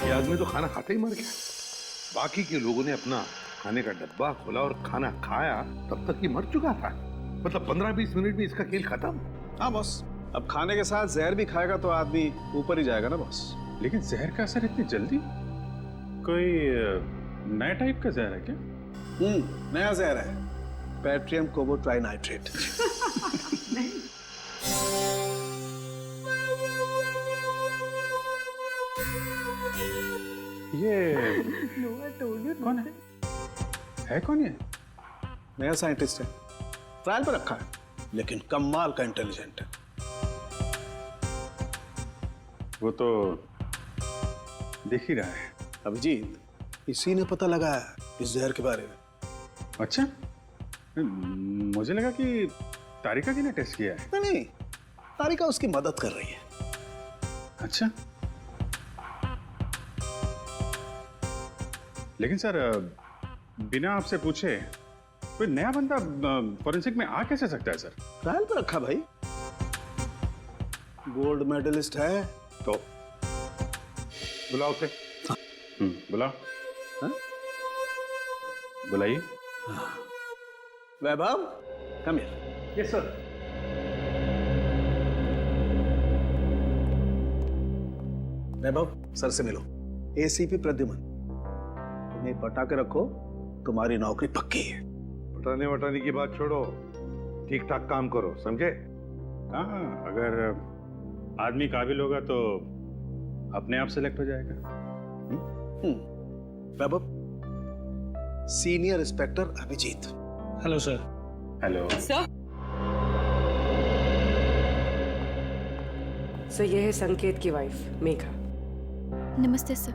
ये आदमी तो खाना खाते ही मर गया। बाकी के लोगों ने अपना खाने का डब्बा खोला और खाना खाया, तब तक ये मर चुका था। मतलब 15-20 मिनट में इसका खेल खत्म। हाँ बॉस, अब खाने के साथ जहर भी खाएगा तो आदमी ऊपर ही जाएगा ना बॉस। लेकिन जहर का असर इतनी जल्दी? कोई नया टाइप का जहर है क्या? नया जहर है, पैट्रियम कोबोट्राइनाइट्रेट। ये कौन है कौन ये? नया साइंटिस्ट है, ट्रायल पर रखा है, लेकिन कमाल का इंटेलिजेंट है। वो तो दिख ही रहा है। अभिजीत, इसी ने पता लगाया इस जहर के बारे में। अच्छा, मुझे लगा कि तारिका जी ने टेस्ट किया है। नहीं, तारिका उसकी मदद कर रही है। अच्छा, लेकिन सर बिना आपसे पूछे कोई नया बंदा फॉरेंसिक में आ कैसे सकता है सर? ट्रायल पर रखा भाई, गोल्ड मेडलिस्ट है तो। बुलाओ उसे। बुलाओ। बुलाइए। Vaibhav, come here. Yes sir. Vaibhav, sir से मिलो। एसीपी प्रद्युमन, इन्हें पटा के रखो, तुम्हारी नौकरी पक्की है। पटाने वटाने की बात छोड़ो, ठीक ठाक काम करो, समझे? हाँ, अगर आदमी काबिल होगा तो अपने आप सेलेक्ट हो जाएगा। Vaibhav, senior inspector Abhijeet. Hello sir. Hello sir. Sir, यह है संकेत की वाइफ मेघा। नमस्ते सर।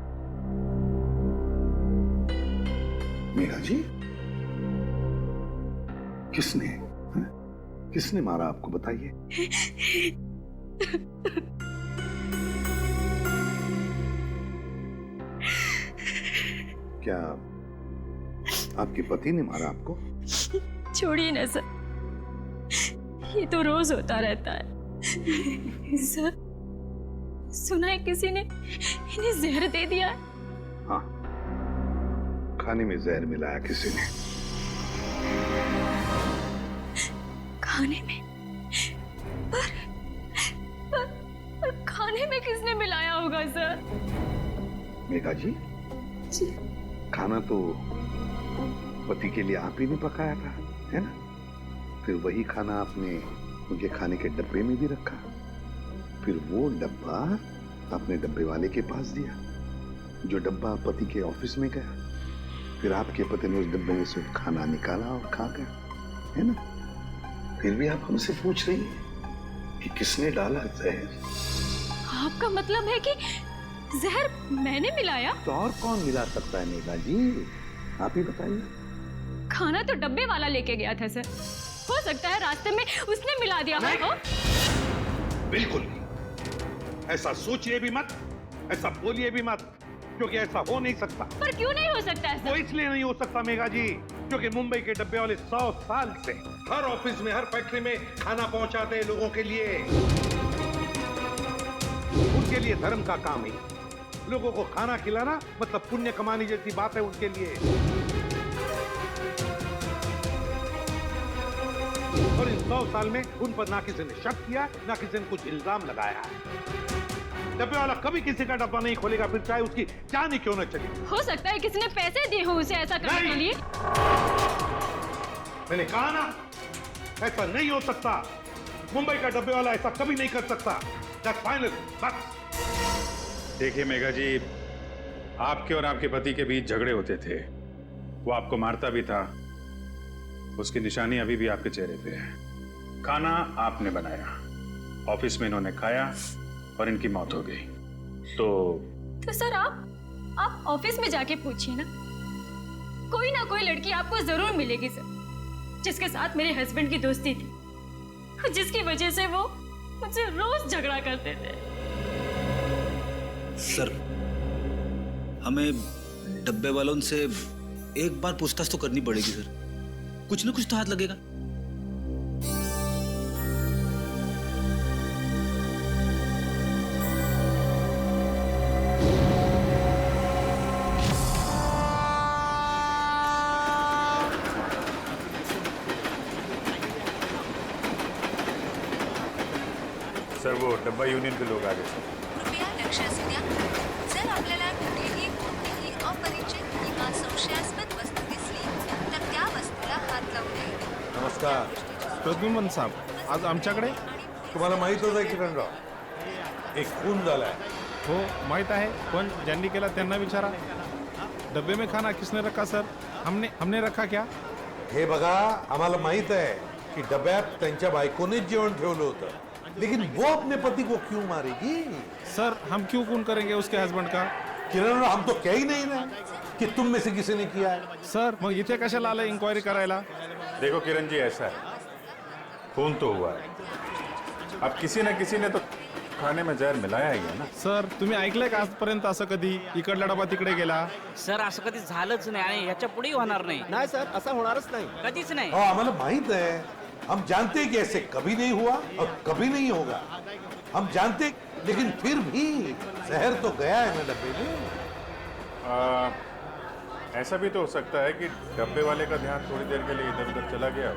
मेघा जी, किसने मारा आपको, बताइए। क्या आपके पति ने मारा आपको? छोड़िए ना सर, ये तो रोज होता रहता है। सर, सुना है किसी ने इन्हें जहर दे दिया है। हाँ, खाने में जहर मिलाया किसी ने। खाने में? पर खाने में किसने मिलाया होगा सर? मेघा जी, खाना तो पति के लिए आप ही ने पकाया था, है ना? फिर वही खाना आपने उनके खाने के डब्बे में भी रखा, फिर वो डब्बा आपने डब्बे वाले के पास दिया, जो डब्बा पति के ऑफिस में गया, फिर आपके पति ने उस डब्बे में से खाना निकाला और खा गया, है ना? फिर भी आप हमसे पूछ रही हैं कि किसने डाला जहर? आपका मतलब है कि जहर मैंने मिलाया? तो और कौन मिला सकता है मेघा जी, आप ही बताइए। खाना तो डब्बे वाला लेके गया था सर, हो सकता है रास्ते में उसने मिला दिया हो। बिल्कुल नहीं, ऐसा सोचिए भी मत, ऐसा बोलिए भी मत, क्योंकि ऐसा हो नहीं सकता। पर क्यों नहीं हो सकता है सर? वो इसलिए नहीं हो सकता मेघा जी, क्योंकि मुंबई के डब्बे वाले 100 साल से हर ऑफिस में, हर फैक्ट्री में खाना पहुंचाते हैं लोगों के लिए। उनके लिए धर्म का काम है, लोगों को खाना खिलाना मतलब पुण्य कमाने जैसी बात है उनके लिए। और इन 100 साल में उन पर ना किसी ने शक किया, ना किसी ने कुछ इल्जाम लगाया है। डब्बे वाला कभी किसी का डब्बा नहीं खोलेगा, फिर चाहे उसकी जान ही क्यों न चली। हो सकता है किसी ने पैसे दिए हो उसे ऐसा करने के लिए। मैंने कहा ना, ऐसा नहीं हो सकता। मुंबई का डब्बे वाला ऐसा कभी नहीं कर सकता। That's final, बस। देखिए मेघा जी, आपके और आपके पति के बीच झगड़े होते थे, वो आपको मारता भी था, उसकी निशानी अभी भी आपके चेहरे पे है। खाना आपने बनाया, ऑफिस में इन्होंने खाया और इनकी मौत हो गई। तो सर आप ऑफिस में जाके पूछिए ना, कोई ना कोई लड़की आपको जरूर मिलेगी सर, जिसके साथ मेरे हस्बैंड की दोस्ती थी, जिसकी वजह से वो मुझसे रोज झगड़ा करते थे। सर, हमें डब्बे वालों से एक बार पूछताछ तो करनी पड़ेगी सर। कुछ ना कुछ तो हाथ लगेगा। सर वो डब्बा यूनियन के लोग आ गए सर। कृपया लक्ष असू द्या। जर आपल्याला कुठेही कोणतीही अपरिचित किंवा संशयास्पद वस्तू दिसली तर त्या वस्तूला हात लावू नये। नमस्कार प्रद्युमन साहेब, आज आमच्याकडे तुम्हाला माहीतच आहे किरणराव, एक खून झालाय। हो माहीत आहे, पण ज्यांनी केला त्यांना विचारा। डब्बे में खाना किसने रखा सर? हमने रखा क्या? हे बघा, आम्हाला माहित आहे की डब्यात त्यांच्या बायकोनेच जेवण ठेवलं होतं, लेकिन वो अपने पति को क्यों मारेगी? सर हम क्यों खून करेंगे उसके हस्बैंड का? किरणराव, हम तो कह ही नहीं रहे कि तुम में से किसी ने किया है। सर मग इथे कशाला आलं इन्क्वायरी करायला? देखो किरण जी, ऐसा है, खून तो हुआ है, अब किसी न किसी ने तो खाने में जहर मिलाया ही है ना। सर तुम्ही ऐकलंय का आजपर्यंत असं कधी इकडला डबा तिकडे गेला? सर असं कधी झालंच नाही आणि ह्याच्या पुढेही होणार नाही। नाही सर, असं होणारच नाही, कधीच नाही। हाँ, हमें माहित है, हम जानते हैं कि ऐसे कभी नहीं हुआ और कभी नहीं होगा, हम जानते, लेकिन फिर भी जहर तो गया है ना डब्बे में। ऐसा भी तो हो सकता है कि डब्बे वाले का ध्यान थोड़ी देर के लिए इधर उधर चला गया,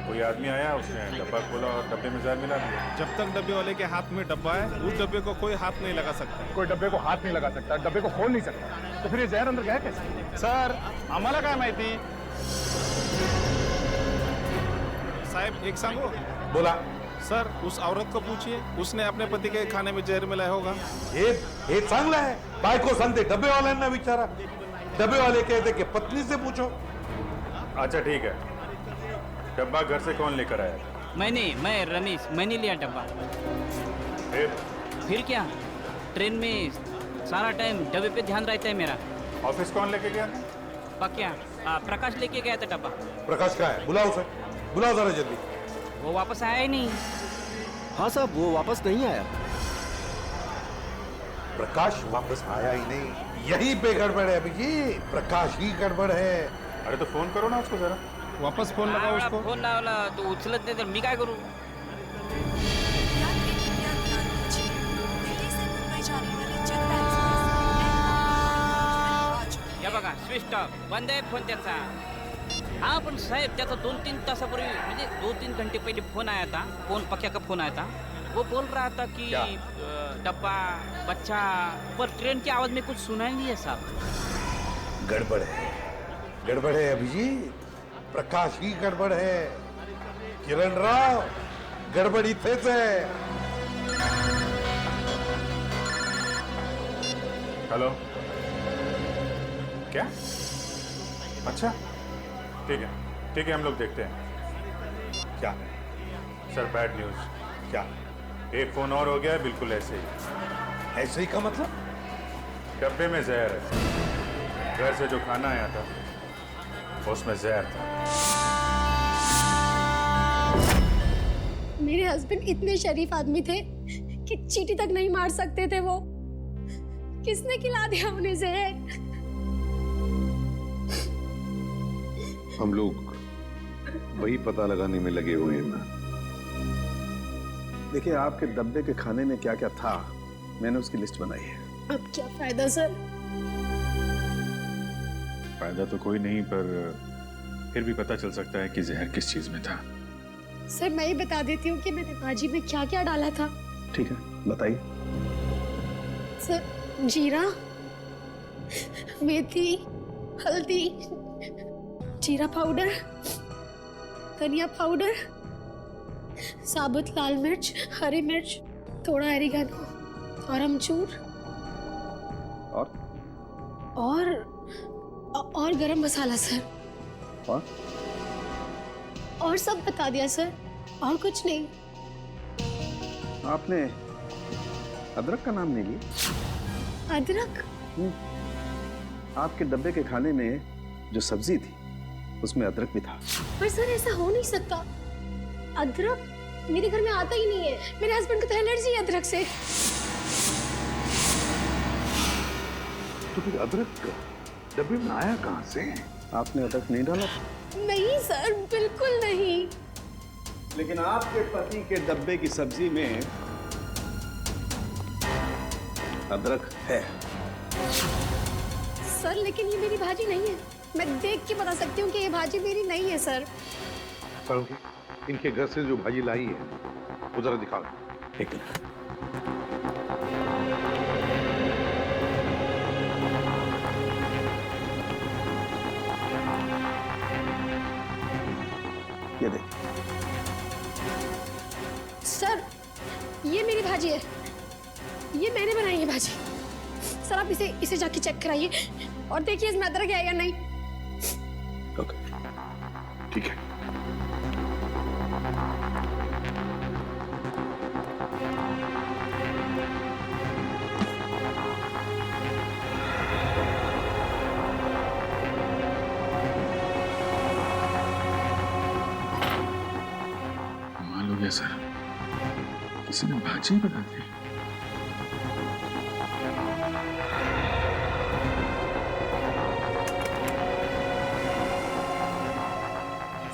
कोई आदमी आया, उसने डब्बा खोला और डब्बे में जहर मिला दिया। जब तक डब्बे वाले के हाथ में डब्बा है, उस डब्बे को कोई हाथ नहीं लगा सकता। कोई डब्बे को हाथ नहीं लगा सकता, डब्बे को खोल नहीं सकता, तो फिर ये जहर अंदर गया कैसे? सर आम्हाला काय माहिती? साहब एक सांगो। बोला। सर उस औरत को पूछिए, उसने अपने पति के खाने में जहर मिलाया होगा। हे चांगलं आहे, बायको सांगते डब्बे वाल्यांना विचारा, डब्बे वाले कहते कि पत्नी से पूछो। अच्छा ठीक है, डब्बा घर से कौन लेकर आया? मैं रमेश, मैंने लिया डब्बा। फिर क्या, ट्रेन में सारा टाइम डब्बे पे ध्यान रहता है मेरा। ऑफिस कौन लेके गया? पक्या प्रकाश लेके गया था डब्बा। प्रकाश का है, बुलाओ उसे, बुलाओ जरा जल्दी। वो वापस आया ही नहीं। हाँ साहब, वो वापस नहीं आया। प्रकाश वापस आया ही नहीं, यही पे गड़बड़ है अभिजीत, प्रकाश ही गड़बड़ है। अरे तो फोन करो ना उसको जरा। वापस फोन लगाओ उसको। फोन लावला तो उचलत नाही, तर मी काय करू? यात्री कृपया ध्यान दीजिए। दिल्ली से मुंबई जाने वाली जनता एक्सप्रेस या बघा स्विच ऑफ, बंद आहे फोन त्याचा। हाँ पण साहेब, त्याचा 2-3 तासापूर्वी म्हणजे 2-3 घंटे पहले फोन आया था, पक्या का फोन आया था। वो बोल रहा था कि डब्बा, बच्चा, पर ट्रेन की आवाज में कुछ सुना ही नहीं है साहब। गड़बड़ है, गड़बड़ है अभिजीत, प्रकाश ही गड़बड़ है। किरण राव, गड़बड़ इथेच है। हेलो, क्या? अच्छा ठीक है, हम लोग देखते हैं। क्या सर बैड न्यूज। क्या? एक फोन और हो गया है, बिल्कुल ऐसे ही। ऐसे ही का मतलब? डब्बे में जहर है, घर से जो खाना आया था उसमें जहर था। मेरे हस्बैंड इतने शरीफ आदमी थे कि चींटी तक नहीं मार सकते थे वो। किसने खिला दिया उन्हें जहर? हम लोग वही पता लगाने में लगे हुए हैं ना। देखिए आपके डब्बे के खाने में क्या क्या था, मैंने उसकी लिस्ट बनाई है। अब क्या फायदा सर? फायदा तो कोई नहीं, पर फिर भी पता चल सकता है कि जहर किस चीज में था। सर मैं ही बता देती हूँ कि मैंने भाजी में क्या क्या डाला था। ठीक है बताइए। सर जीरा, मेथी, हल्दी, जीरा पाउडर, धनिया पाउडर, साबुत लाल मिर्च, हरी मिर्च, थोड़ा एरिगानो और अमचूर और गरम मसाला सर। और सब बता दिया सर, और कुछ नहीं। आपने अदरक का नाम नहीं लिया? अदरक? आपके डब्बे के खाने में जो सब्जी थी उसमें अदरक भी था। पर सर ऐसा हो नहीं सकता, अदरक मेरे घर में आता ही नहीं है। मेरे हस्बैंड को तो एलर्जी है अदरक से। तो फिर अदरक डब्बे में आया कहां से? आपने अदरक नहीं डाला था? नहीं सर, बिल्कुल नहीं। लेकिन आपके पति के डब्बे की सब्जी में अदरक है। सर लेकिन ये मेरी भाजी नहीं है। मैं देख के बता सकती हूँ कि ये भाजी मेरी नहीं है सर। सालुंकी, इनके घर से जो भाजी लाई है वो जरा दिखाओ। एक मिनट। ये देखिए। सर ये मेरी भाजी है, ये मैंने बनाई है भाजी। सर आप इसे जाके चेक कराइए और देखिए इसमें अदरक है या नहीं। ओके, ठीक है। कमाल हो गया सर, किसी ने भाजी बना दी।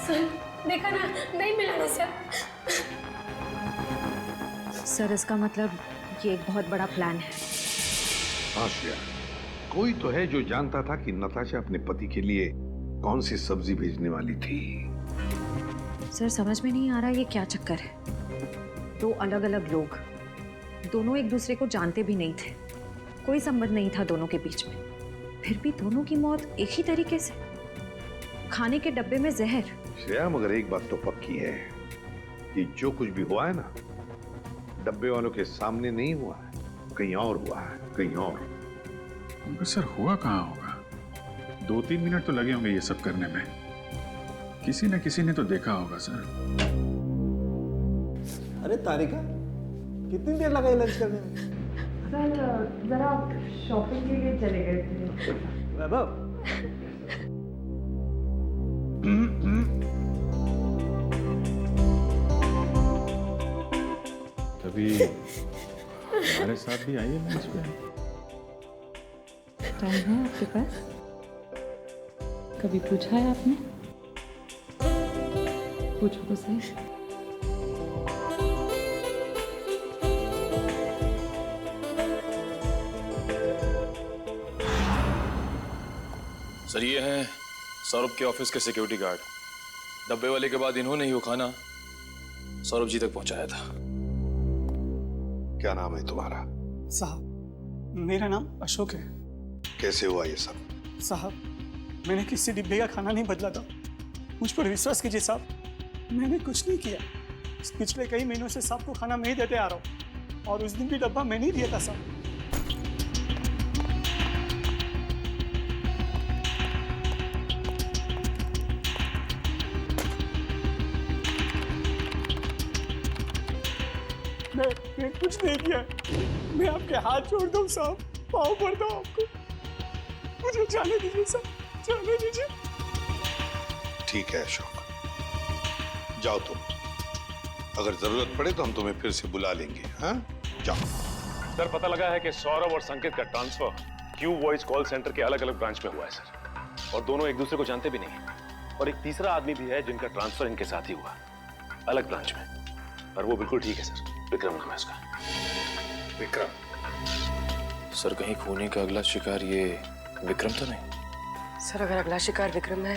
सर देखा ना, नहीं मिला ना सर। सर इसका मतलब ये एक बहुत बड़ा प्लान है। हाँ श्रेया, कोई तो है जो जानता था कि नताशा अपने पति के लिए कौन सी सब्जी भेजने वाली थी। सर समझ में नहीं आ रहा ये क्या चक्कर है। दो अलग अलग लोग, दोनों एक दूसरे को जानते भी नहीं थे, कोई संबंध नहीं था दोनों के बीच में, फिर भी दोनों की मौत एक ही तरीके से, खाने के डब्बे में जहर। श्रेया, मगर एक बात तो पक्की है कि जो कुछ भी हुआ है ना, डब्बे वालों के सामने नहीं हुआ है, कहीं और हुआ है, कहीं और। मगर सर हुआ कहाँ होगा? 2-3 मिनट तो लगे होंगे ये सब करने में। किसी न किसी ने तो देखा होगा सर। अरे तारिका, कितनी देर लगाई लंच करने में? सर जरा शॉपिंग के लिए चले गए थे। वैभव, कभी हमारे साथ भी आइए लंच पे। टाइम है आपके पास? कभी पूछा है आपने? पूछो तो सही। सर ये हैं सौरभ के ऑफिस के सिक्योरिटी गार्ड। डब्बे वाले के बाद इन्होंने ही वो खाना सौरभ जी तक पहुंचाया था। क्या नाम है तुम्हारा? साहब मेरा नाम अशोक है। कैसे हुआ ये सब? साहब मैंने किसी डिब्बे का खाना नहीं बदला था, मुझ पर विश्वास कीजिए साहब, मैंने कुछ नहीं किया। पिछले कई महीनों से साहब को खाना मैं ही देते आ रहा हूँ और उस दिन भी डब्बा मैंने ही दिया था साहब। मैं कुछ नहीं किया, मैं आपके हाथ जोड़ता हूँ साहब, पाँव पड़ता हूँ आपको, मुझे जाने दीजिए साहब, जाने दीजिए। ठीक है अशोक, जाओ तुम, अगर जरूरत पड़े तो हम तुम्हें फिर से बुला लेंगे। हाँ जाओ। सर पता लगा है कि सौरभ और संकेत का transfer Q voice call centre के अलग अलग ब्रांच में हुआ है सर, और दोनों एक दूसरे को जानते भी नहीं। और एक तीसरा आदमी भी है जिनका ट्रांसफर इनके साथ ही हुआ, अलग ब्रांच में, और वो बिल्कुल ठीक है सर, विक्रम नाम है उसका। विक्रम? सर कहीं खूनी का अगला शिकार ये विक्रम तो नहीं? सर अगर अगला शिकार विक्रम है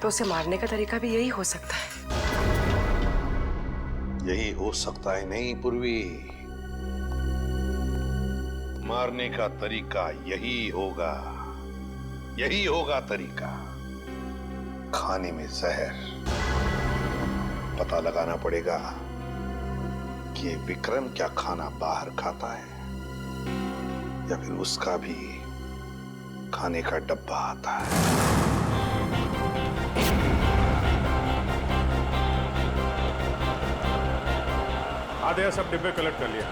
तो उसे मारने का तरीका भी यही हो सकता है। यही हो सकता है नहीं पूर्वी, मारने का तरीका यही होगा, यही होगा तरीका। खाने में जहर, पता लगाना पड़ेगा कि ये विक्रम क्या खाना बाहर खाता है या फिर उसका भी खाने का डब्बा आता है। आधे सब डिब्बे कलेक्ट कर लिया,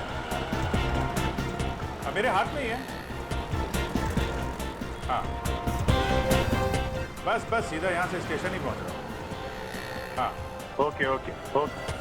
अब मेरे हाथ में ही है। हाँ बस बस सीधा यहां से स्टेशन ही पहुंच रहा हूं। हाँ ओके ओके ओके।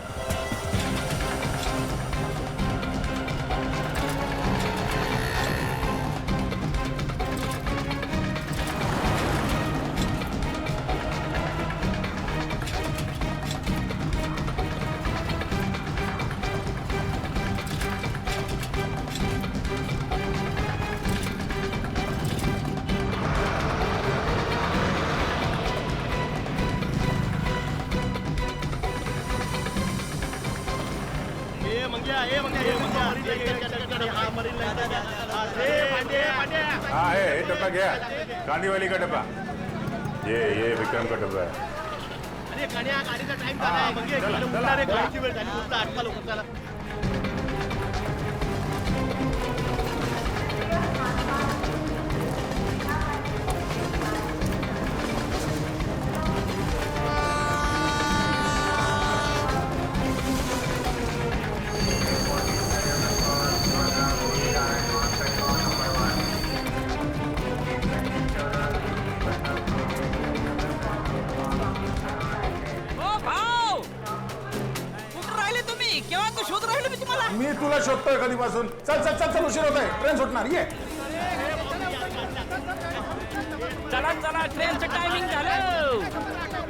हाँ है डब्बा गया, गांधी वाली का डब्बा। ये विक्रम का डब्बा है। मी तुला शोधतोय कधीपासून. चल चल चल चल, उशीर होत आहे, ट्रेन सुटणार. ये चला चला, ट्रेनचं टायमिंग झालं.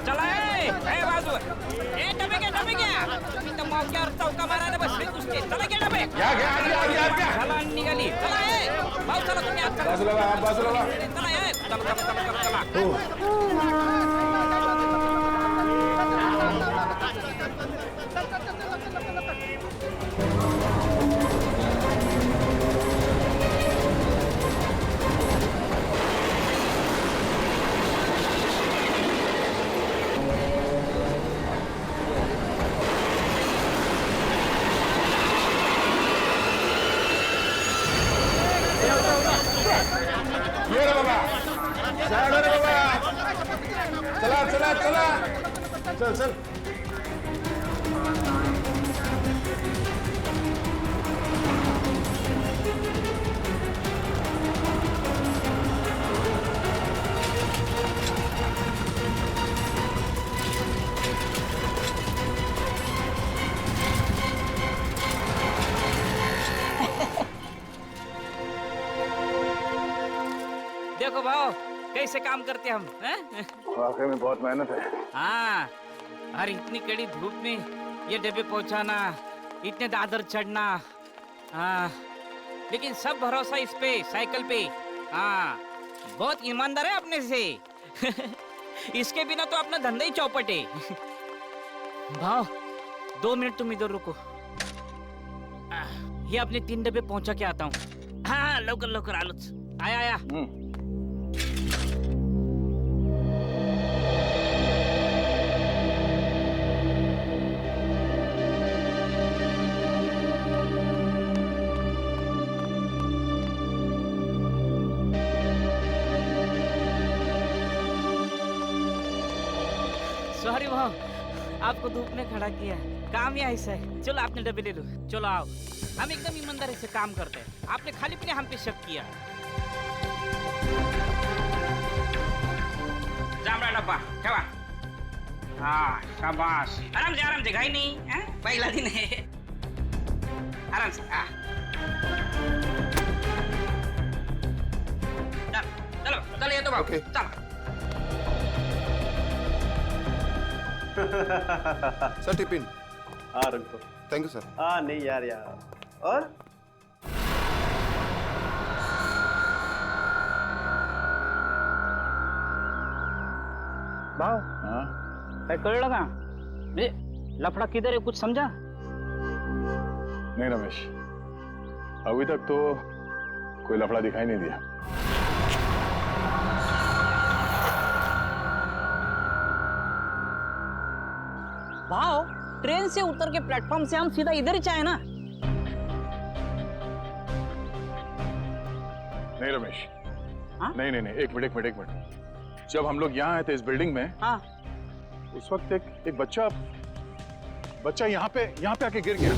चला ए बाजू ए डबे घ्या. इथं मौक्यावर चौका मारायला बसले नुसते. चला घ्या डबे. चला निघाली. चला ए भाऊ, चला तुम्ही आत चला. बाजूला बाजूला. चला ए चला. ये रे बाबा, साइड रे बाबा. चला चला चला, चल चल. देखो भाव कैसे काम करते हम हैं? वाकई में बहुत मेहनत है. हाँ, और इतनी कड़ी धूप में ये डब्बे पहुंचाना, इतने दादर चढ़ना. हाँ, लेकिन सब भरोसा इस पे, साइकिल पे. हाँ, बहुत ईमानदार है अपने से. इसके बिना तो अपना धंधा ही चौपट है. भाव 2 मिनट तुम इधर रुको. ये अपने 3 डब्बे पहुंचा के आता हूँ. हाँ लवकर लवकर आलोच. आया. सॉरी भाव, आपको धूप में खड़ा किया. काम ही ऐसा है. चलो आपने डब्बे ले लो. चलो आओ. हम एकदम ईमानदारी से काम करते हैं. आपने खाली पीने हम पे शक किया. जांभळा डब्बा ठेवा. हाँ शाबाश. आराम से घाई नहीं है. पहला दिन है. आराम से. चलो ये तो बाबू. चलो सर टिफिन. हाँ रख दो. Thank you sir. हाँ नहीं यार. और भाव काय कळलं का? म्हणजे लफड़ा किधर है कुछ समझा? नहीं रमेश, अभी तक तो कोई लफड़ा दिखाई नहीं दिया. भाव ट्रेन से उतर के प्लेटफॉर्म से हम सीधा इधर ही चाहे ना. नहीं रमेश. नहीं, एक मिनट. जब हम लोग यहाँ आए थे इस बिल्डिंग में, उस वक्त एक बच्चा यहाँ पे आके गिर गया.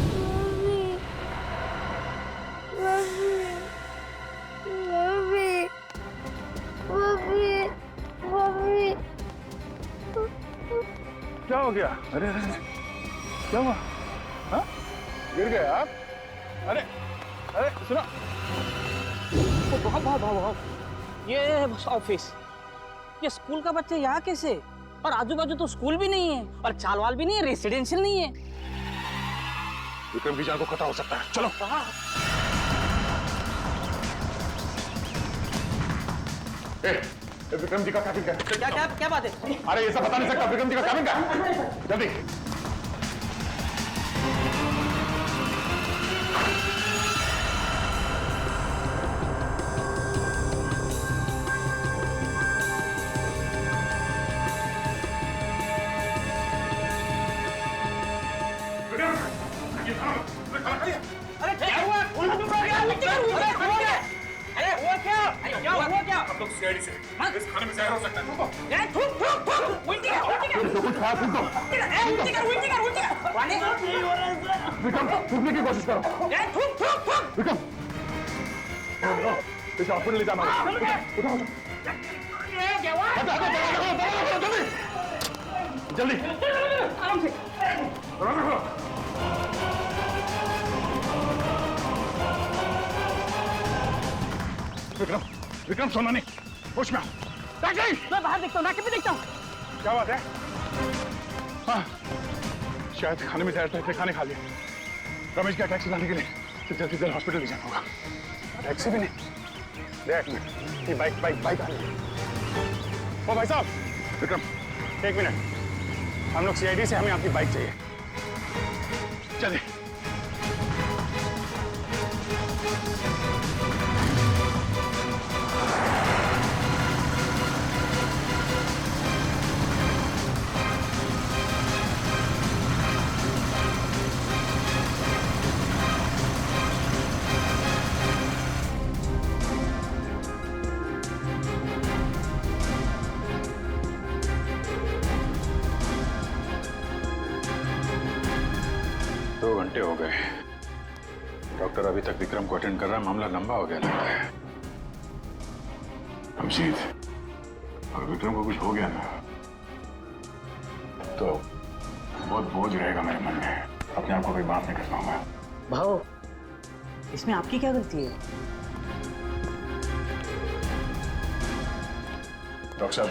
क्या हो गया? अरे क्या हुआ? हाँ? गिर गए आप? अरे सुनो. भाव ये ऑफिस, ये स्कूल का बच्चा यहाँ कैसे? और आजू बाजू तो स्कूल भी नहीं है और चालवाल भी नहीं है, रेसिडेंशियल नहीं है. विक्रम की जान को खतरा हो सकता है. चलो. विक्रम जी का कैबिन का क्या बात है? अरे ये सब बता नहीं सकता. विक्रम जी का कैबिन का जल्दी. आप लोग सीआईडी से इस खाने में जहर हो सकता है। विक्रम थूकने की कोशिश करो। विक्रम इसे हॉस्पिटल ले जाना। जल्दी आराम से। विक्रम विक्रम सोना नहीं, होश में आओ। मैं बाहर देखता हूँ, नाके पे देखता हूँ। क्या बात है? हाँ शायद खाने में जहर थे, खाने खा लिया। रमेश का टैक्सी लाने के लिए जल्दी जल्दी हॉस्पिटल ले जाना होगा। टैक्सी भी नहीं, देख एक मिनट, ये बाइक बाइक बाइक आ रही है। ओ भाई साहब, विक्रम एक मिनट, हम लोग सीआईडी से, हमें आपकी बाइक चाहिए। चलिए। घंटे हो गए, डॉक्टर अभी तक विक्रम को अटेंड कर रहा है। मामला लंबा हो गया लगता है। रमशीद, अगर विक्रम को कुछ हो गया ना तो बहुत बोझ रहेगा मेरे मन में। अपने आप को कोई माफ नहीं कर पाऊंगा। भाव, इसमें आपकी क्या गलती है? डॉक्टर साहब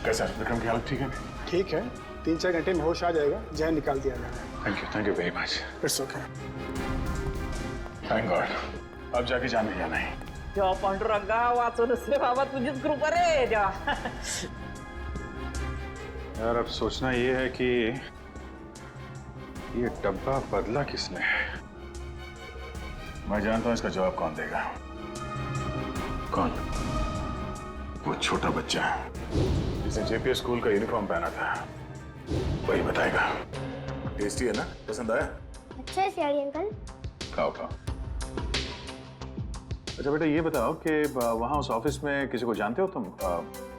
कैसा है? विक्रम की हालत ठीक है? ठीक है, 3-4 घंटे में होश आ जाएगा, जहर निकाल दिया जाएगा। Thank you very much. It's okay. Thank God. अब जाके जाने जाना है। देवा पांडुरंगा वाचून से बाबा तुझीच कृपा रे देवा। यार अब सोचना ये है कि ये डब्बा बदला किसने? मैं जानता हूं इसका जवाब कौन देगा। कौन? वो छोटा बच्चा जिसने जेपीएस स्कूल का यूनिफॉर्म पहना था, वही बताएगा। टेस्टी है ना? पसंद आया? अच्छा है सियाड़ी अंकल। खाओ खाओ। अच्छा बेटा ये बताओ कि वहाँ उस ऑफिस में किसी को जानते हो तुम?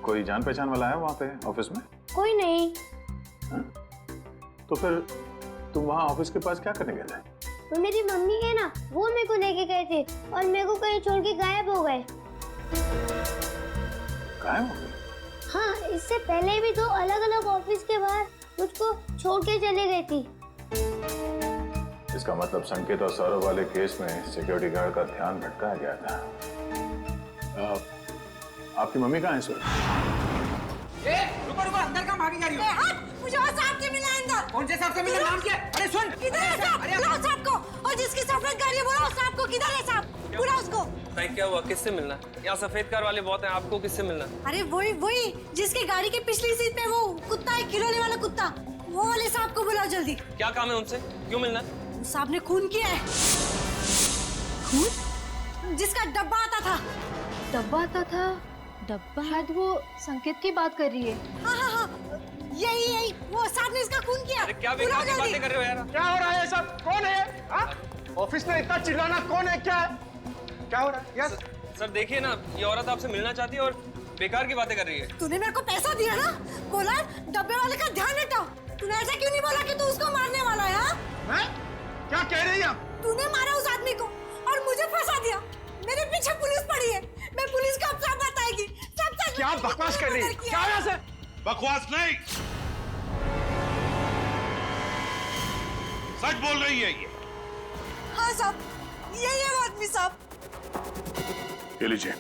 कोई जान पहचान वाला है वहाँ पे ऑफिस में? कोई नहीं। तो फिर तुम वहाँ ऑफिस के पास क्या करने गए थे? तो मेरी मम्मी है ना, वो मेरे को लेके गए थे और मेरे को कहीं छोड़ के गायब हो गए। गायब हो गए? हाँ, इससे पहले भी तो अलग अलग ऑफिस के बाहर मुझको छोड़ के चले गई थी। इसका मतलब संकेत और सौरभ वाले केस में सिक्योरिटी गार्ड का ध्यान भटकाया गया था। आपकी मम्मी कहाँ है इस वक्त? रुको रुको, अंदर कहाँ भागी जा रही हो? मुझे और साहब से मिलना है अंदर। कौन से साहब से मिलना? नाम क्या? अरे सुन, किधर है साहब? बुलाओ साहब को। और जिसकी सफेद गाड़ी है बुलाओ साहब को। किधर है साहब? बुलाओ उसको। भाई क्या हुआ? किससे मिलना? यहाँ सफेद कार वाले बहुत हैं, आपको किससे मिलना? अरे वही जिसकी गाड़ी के पिछली सीट पे वो कुत्ता है, खिलौने वाला कुत्ता, वो वाले साहब को बुलाओ जल्दी। क्या काम है उनसे? क्यों मिलना? साहब ने खून किया है। खून? जिसका डब्बा आता था। डब्बा आता था? डब्बा? शायद वो संकेत की बात कर रही है। हाँ, यही वो साहब ने इसका खून किया। अरे क्या बेकार की बातें कर रहे हो यार? क्या हो रहा है सब? कौन है? ऑफिस में इतना चिल्लाना कौन है? क्या हो रहा है? यस सर देखिए ना, ये औरत आपसे मिलना चाहती है और बेकार की बातें कर रही है। तूने मेरे को पैसा दिया ना, बोला डब्बे वाले का ध्यान हटाओ। तूने ऐसा क्यों नहीं बोला कि तू उसको मारने वाला है? हाँ? क्या कह रही है? तूने मारा उस आदमी को और मुझे फंसा दिया। मेरे पीछे पुलिस पड़ी है, मैं पुलिस को अब सब बताएगी। सब सच। क्या बकवास कर रही है? क्या यहाँ से? बकवास नहीं, सच बोल रही है ये। हाँ साहब, यही है वो आदमी साहब। ये लीजिए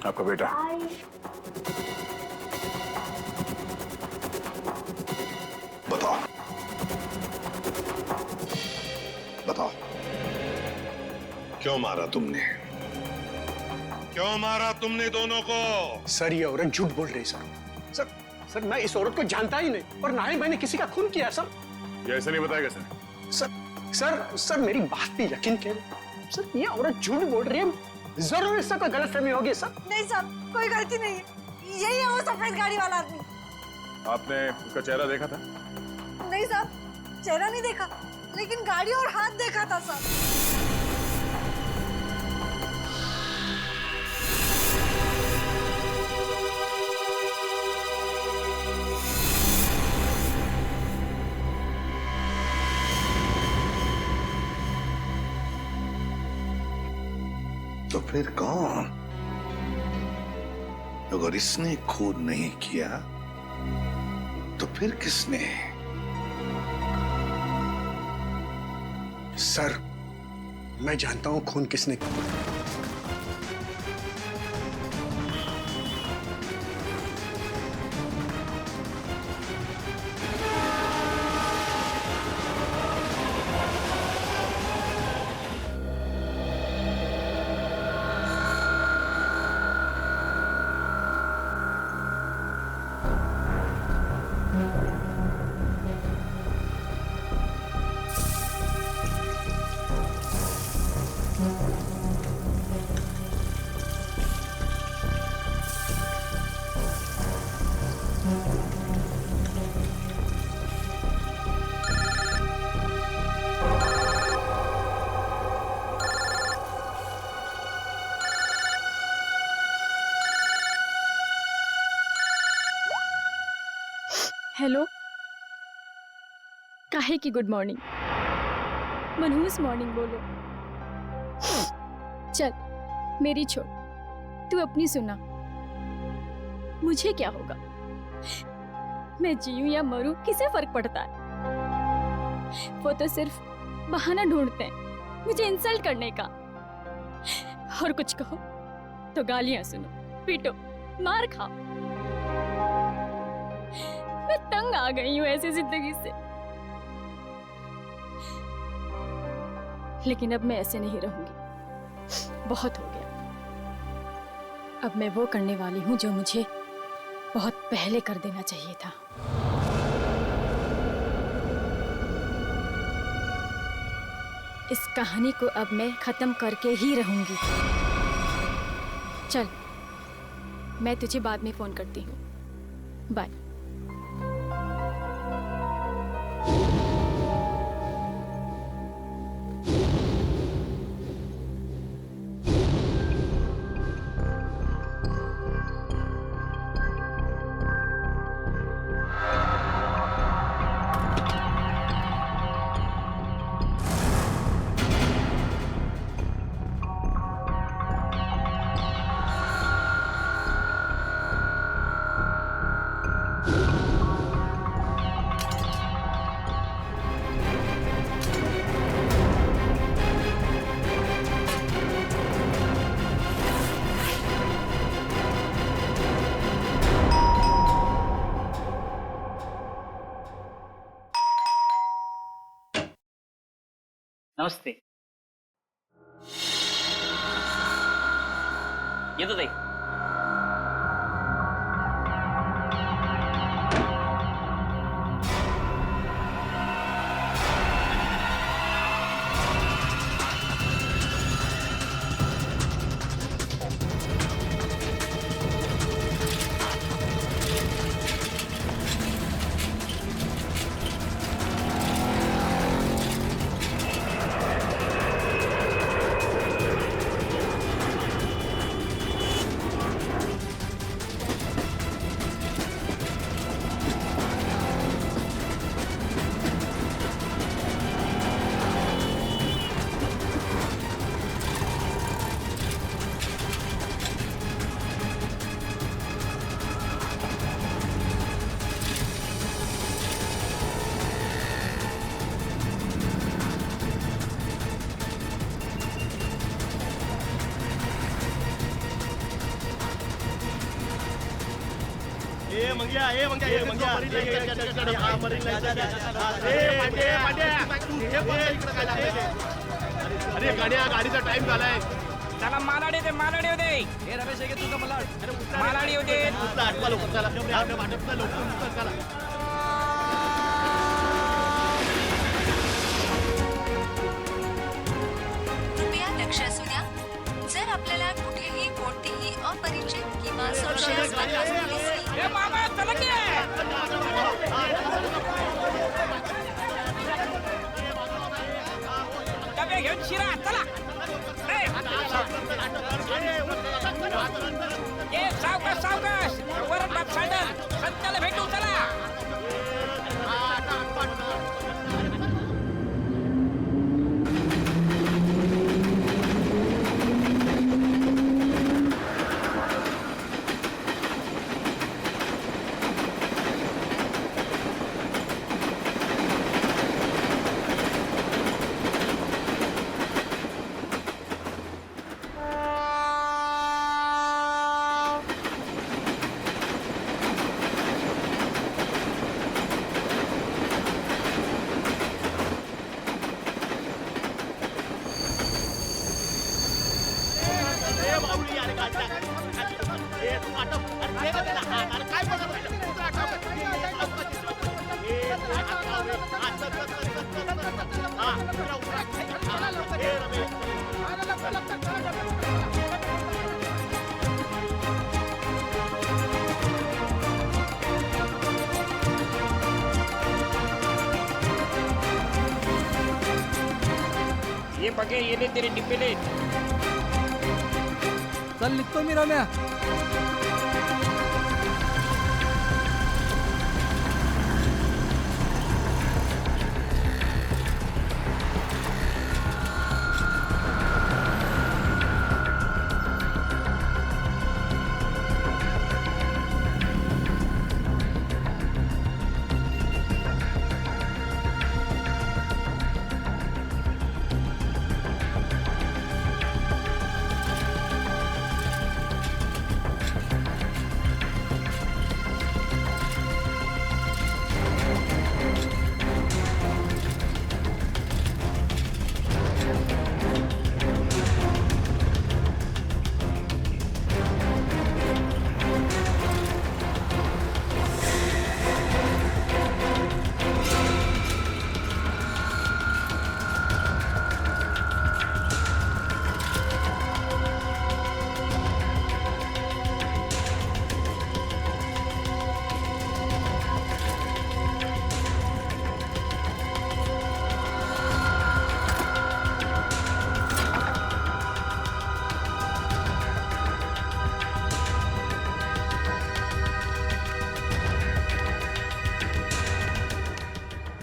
आपका बेटा। बताओ बताओ, क्यों मारा तुमने? क्यों मारा तुमने दोनों को? सर ये औरत झूठ बोल रही है सर मैं इस औरत को जानता ही नहीं और ना ही मैंने किसी का खून किया सर। ये ऐसे नहीं बताएगा सर। सर मेरी बात पे यकीन करें सर, ये औरत झूठ बोल रही है। जरूर इससे कोई गलतफहमी होगी सर। नहीं साहब, कोई गलती नहीं है, यही है वो सफेद गाड़ी वाला आदमी। आपने उसका चेहरा देखा था? नहीं साहब, चेहरा नहीं देखा, लेकिन गाड़ी और हाथ देखा था साहब। तो फिर कौन? अगर इसने खून नहीं किया तो फिर किसने? सर, मैं जानता हूं खून किसने किया। हेलो, काहे की गुड मॉर्निंग? मनहूस मॉर्निंग बोलो। चल मेरी छोड़, तू अपनी सुना। मुझे क्या होगा? मैं जीऊं या मरूं किसे फर्क पड़ता है? वो तो सिर्फ बहाना ढूंढते हैं मुझे इंसल्ट करने का। और कुछ कहो तो गालियां सुनो, पीटो, मार खाओ। मैं तंग आ गई हूं ऐसी जिंदगी से। लेकिन अब मैं ऐसे नहीं रहूंगी, बहुत हो गया। अब मैं वो करने वाली हूं जो मुझे बहुत पहले कर देना चाहिए था। इस कहानी को अब मैं खत्म करके ही रहूंगी। चल, मैं तुझे बाद में फोन करती हूँ। बाय। नमस्ते। ये तो देख। अरे गाडीचा टाइम झालाय. चला मालाडी दे, मालाडी दे. हे रमेश आहे तुझा मला मालाडी होते. आठवा लोक चला लोक चला. कृपया लक्ष असू द्या. जर आपल्याला कुठेही कोणतीही अपरिचित किंवा संशयास्पद वस्तू दिसली, मामा चला की. डबे घेऊन शिरा चला. ये सावकाश सावकाश. वरच बाप सायडर संताला भेटू चला. ये पके, ये ले तेरे डिब्बे ले। चल निघतो मी रम्या.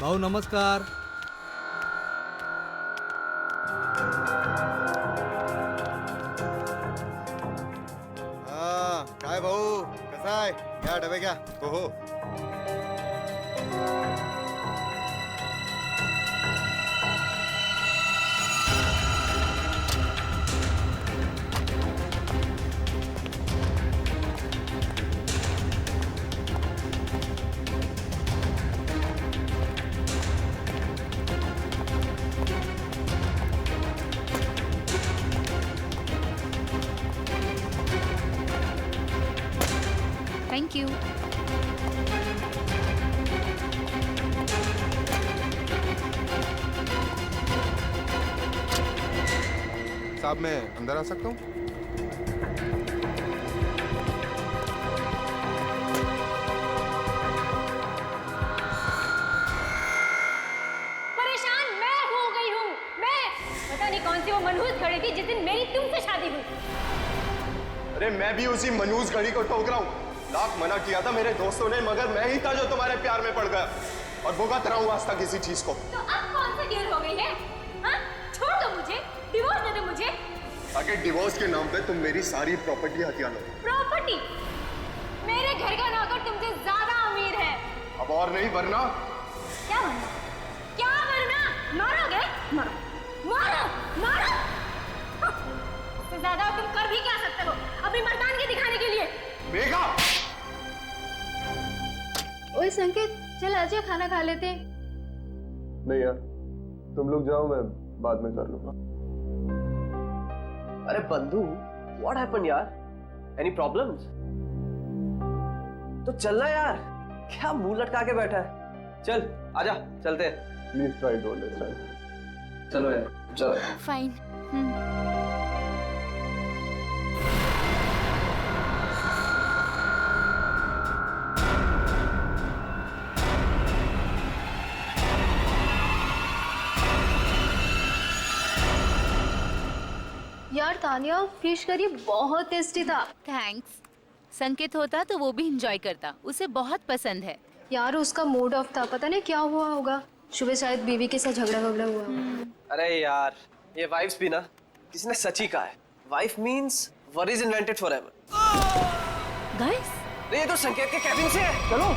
भाऊ नमस्कार. हा काय भाऊ कसा आहे? घ्या डबे घ्या. हो हो. Thank you. साहब मैं अंदर आ सकता हूँ? परेशान मैं हो गई हूँ. मैं पता नहीं कौन सी वो मनहूस घड़ी थी जिस दिन मेरी तुमसे शादी हुई. अरे मैं भी उसी मनहूस घड़ी को ठोक रहा हूँ. लाख मना किया था मेरे दोस्तों ने, मगर मैं ही था जो तुम्हारे प्यार में पड़ गया और भुगत रहा हूँ आज तक किसी चीज को. तो अब कौन सी देर हो गई है? हाँ? छोड़ दो मुझे, डिवोर्स दे दो मुझे. ताकि डिवोर्स के नाम पे तुम मेरी सारी प्रॉपर्टी हथिया लो. प्रॉपर्टी? मेरे घर का नौकर तुमसे ज्यादा अमीर है. अब और नहीं वरना. क्या वरना? क्या वरना? मारोगे? मारो, मारो, मारो. इससे ज्यादा तुम कर भी क्या सकते हो अपनी मर्दानगी दिखाने के लिए? मेघा! ओए संकेत, चल आजा खाना खा लेते. नहीं यार, तुम लोग जाओ, मैं बाद में कर लूंगा. अरे बंधु, व्हाट हैपेंड यार? Any problems? तो चलना यार, क्या मुंह लटका के बैठा है? चल आजा, चलते हैं. Please try to understand. चलो यार, चलो. फाइन. यार तानिया, फिश करी बहुत टेस्टी था. थैंक्स. संकेत होता तो वो भी एंजॉय करता, उसे बहुत पसंद है. यार उसका मूड ऑफ था, पता नहीं क्या हुआ होगा. सुबह शायद बीवी के साथ झगड़ा हुआ. अरे यार, ये वाइफ्स भी ना, किसी ने सच ही कहा है. Wife means worries invented forever. Guys, ये तो संकेत के कैबिन से है. चलो.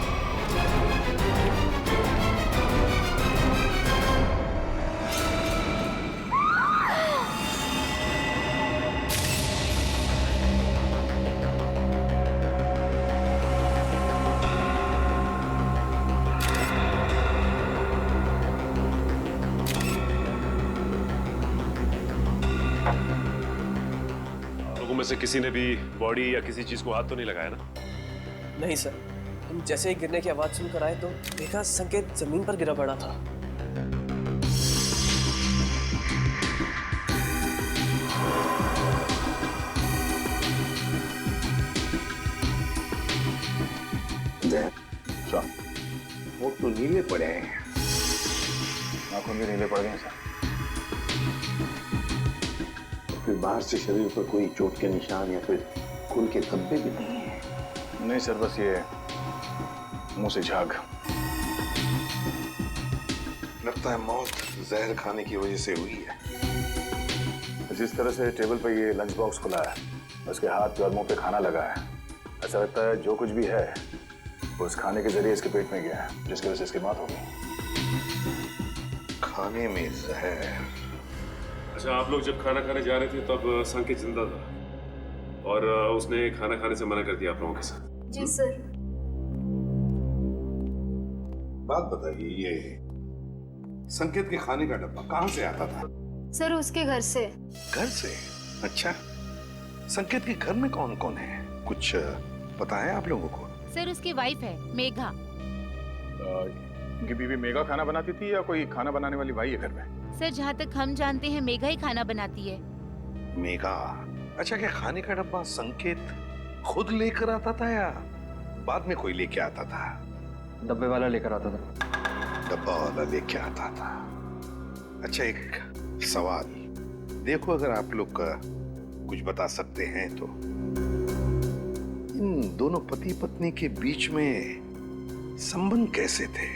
में से किसी ने भी बॉडी या किसी चीज को हाथ तो नहीं लगाया ना? नहीं सर, हम जैसे ही गिरने की आवाज सुनकर आए तो देखा संकेत जमीन पर गिरा पड़ा था. वो तो नीले पड़े हैं। आंखों में नीले पड़ गए सर। फिर बाहर से शरीर पर कोई चोट के निशान या फिर खून के धब्बे भी नहीं है? नहीं सर, बस ये मुंह से झाग। लगता है मौत जहर खाने की वजह से हुई है। जिस तरह से टेबल पे ये लंच बॉक्स खुला है, उसके हाथ और मुंह पे खाना लगा है, ऐसा लगता है जो कुछ भी है वो उस खाने के जरिए इसके पेट में गया है, जिसकी वजह से इसकी मौत हो गई। खाने में जहर। अच्छा, आप लोग जब खाना खाने जा रहे थे तब संकेत जिंदा था और उसने खाना खाने से मना कर दिया आप लोगों के साथ। जी सर। बात बताइए, ये संकेत के खाने का डब्बा कहाँ से आता था? सर उसके घर से। घर से? अच्छा, संकेत के घर में कौन कौन है, कुछ पता है आप लोगों को? सर उसकी वाइफ है मेघा। उनकी बीवी मेघा खाना बनाती थी या कोई खाना बनाने वाली भाई है घर में? सर जहाँ तक हम जानते हैं मेघा ही खाना बनाती है। मेघा? अच्छा, क्या खाने का डब्बा संकेत खुद लेकर आता था या बाद में कोई लेके आता था? डब्बे वाला लेकर आता था। डब्बा वाला लेके आता था। अच्छा, एक सवाल देखो, अगर आप लोग कुछ बता सकते हैं तो इन दोनों पति पत्नी के बीच में संबंध कैसे थे?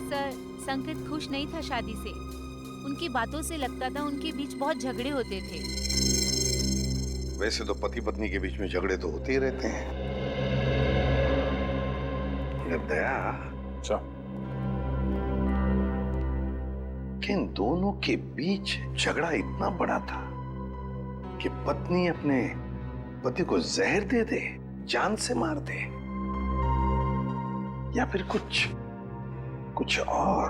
सर संकेत खुश नहीं था शादी से। उनकी बातों से लगता था उनके बीच बहुत झगड़े होते थे। वैसे तो पति पत्नी के बीच में झगड़े तो होते ही रहते हैं। दया, कि इन दोनों के बीच झगड़ा इतना बड़ा था कि पत्नी अपने पति को जहर दे दे, जान से मार दे, या फिर कुछ और?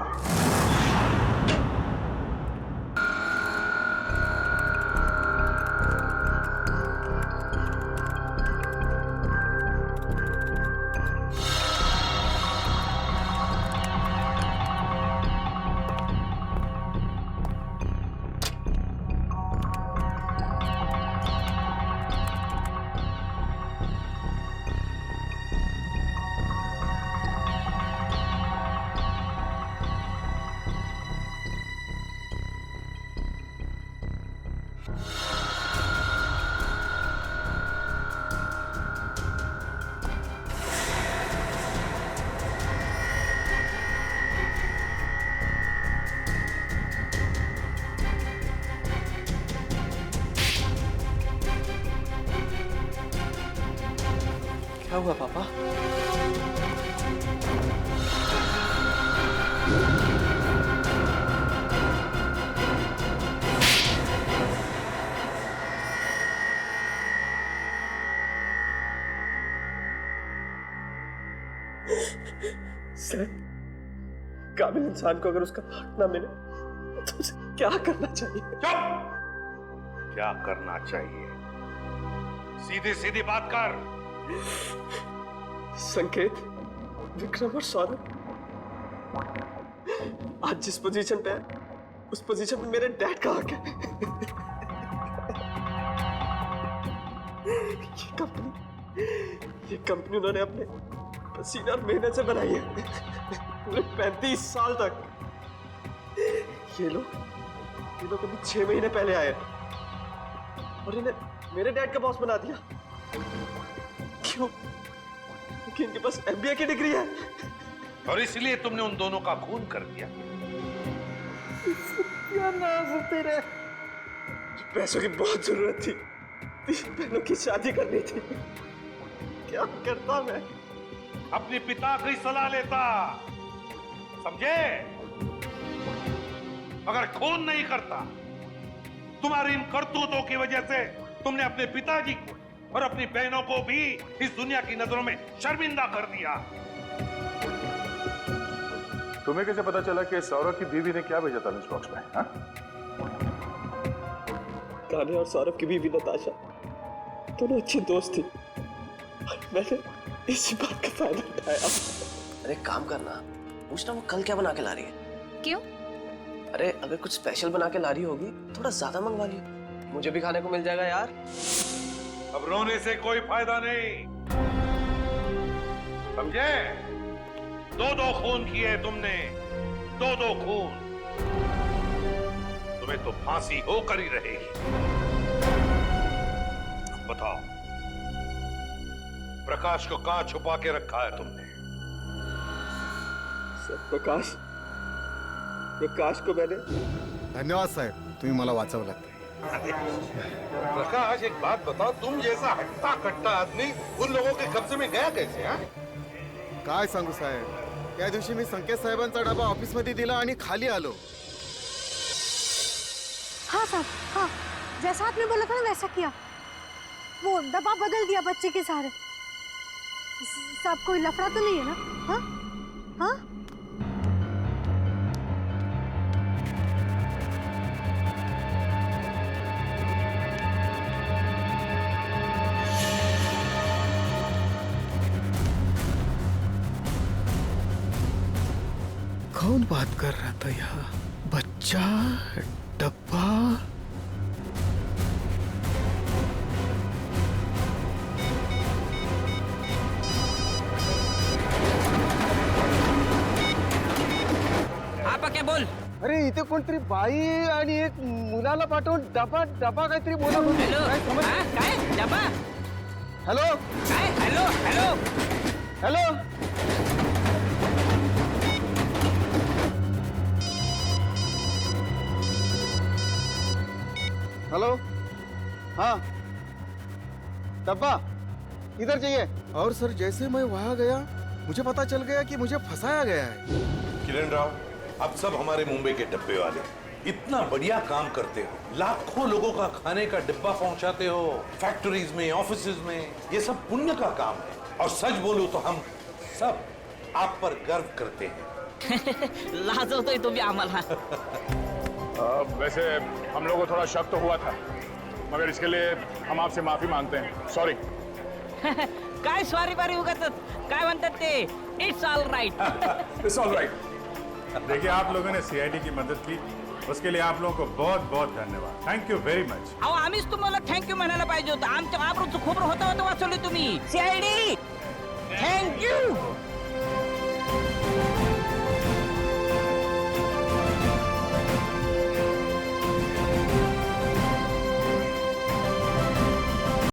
क्या हुआ पापा? सर, काबिल इंसान को अगर उसका हक ना मिले तो उसे क्या करना चाहिए? क्या करना चाहिए? सीधी सीधी बात कर। संकेत, विक्रम और सौरभ आज जिस पोजीशन पे है उस पोजीशन पे मेरे डैड का हक है। ये कंपनी उन्होंने अपने पसीना और मेहनत से बनाई है पूरे 35 साल तक। ये लोग अभी 6 महीने पहले आए और इन्हें मेरे डैड का बॉस बना दिया। क्यों? क्योंकि इनके पास MBA की डिग्री है और इसलिए तुमने उन दोनों का खून कर दिया। क्या नाज तेरे? पैसों की बहुत जरूरत थी, 3 बहनों की शादी करनी थी। क्या करता मैं? अपने पिता की सलाह लेता, समझे? अगर खून नहीं करता, तुम्हारी इन करतूतों की वजह से तुमने अपने पिताजी को और अपनी बहनों को भी इस दुनिया की नजरों में शर्मिंदा कर दिया। तुम्हें कैसे पता चला कि सौरभ की बीवी ने क्या भेजा था लंच बॉक्स में? हाँ? कान्हा और सौरभ की बीवी नताशा दोनों अच्छी दोस्त थी। मैंने इसी बात का फायदा उठाया। अरे काम करना, पूछना वो कल क्या बना के ला रही है? क्यों? अरे अगर कुछ स्पेशल बना के ला रही होगी थोड़ा ज्यादा मंगवा लियो, मुझे भी खाने को मिल जाएगा यार। अब रोने से कोई फायदा नहीं। समझे? दो खून किए तुमने, दो खून। तुम्हें तो फांसी होकर ही रहेगी। अब बताओ, प्रकाश को कहां छुपा के रखा है तुमने? सर प्रकाश को मैंने धन्यवाद साहेब, तुम्ही मला वाचवलात. प्रकाश, एक बात बताओ, तुम जैसा हट्टा कट्टा आदमी उन लोगों के कब्जे में गया कैसे? हाँ? काय सांगू साहेब, त्या दिवशी मी संकेत साहेबांचा डबा ऑफिस मध्ये दिला आणि खाली आलो. हाँ साहब, हाँ जैसा आपने बोला था ना वैसा किया. वो डब्बा बदल दिया बच्चे के सहारे. साहब कोई लफड़ा तो नहीं है ना? हाँ हाँ. कौन बात कर रहा था यहाँ? बच्चा, डब्बा. आपा क्या बोल? अरे इथे कोणतरी बाई आणि एक मुलाला पाठवून डबा काहीतरी बोला. हॅलो, काय डबा? हॅलो काय? Hello hello hello. हेलो, हाँ डब्बा इधर चाहिए. और सर जैसे मैं वहां गया मुझे पता चल गया कि मुझे फंसाया गया है. किरण राव, आप सब हमारे मुंबई के डब्बे वाले इतना बढ़िया काम करते हो, लाखों लोगों का खाने का डिब्बा पहुंचाते हो, फैक्ट्रीज में, ऑफिसेज में. ये सब पुण्य का काम है और सच बोलूं तो हम सब आप पर गर्व करते हैं. लाजवतोय तुम्ही आम्हाला. वैसे हम लोगों को थोड़ा शक तो हुआ था, मगर इसके लिए हम आपसे माफी मांगते हैं. सॉरी. काय सॉरी बारी उगाच काय म्हणतात ते, it's all right. It's all right. देखिए, आप लोगों ने सीआईडी की मदद की, उसके लिए आप लोगों को बहुत बहुत धन्यवाद. Thank you very much. अहो आम्हीच तुम्हाला थँक्यू म्हणायला पाहिजे होतं. आमच्या आबरूचं खोबरं होता वाचवली तुम्ही. CID thank you.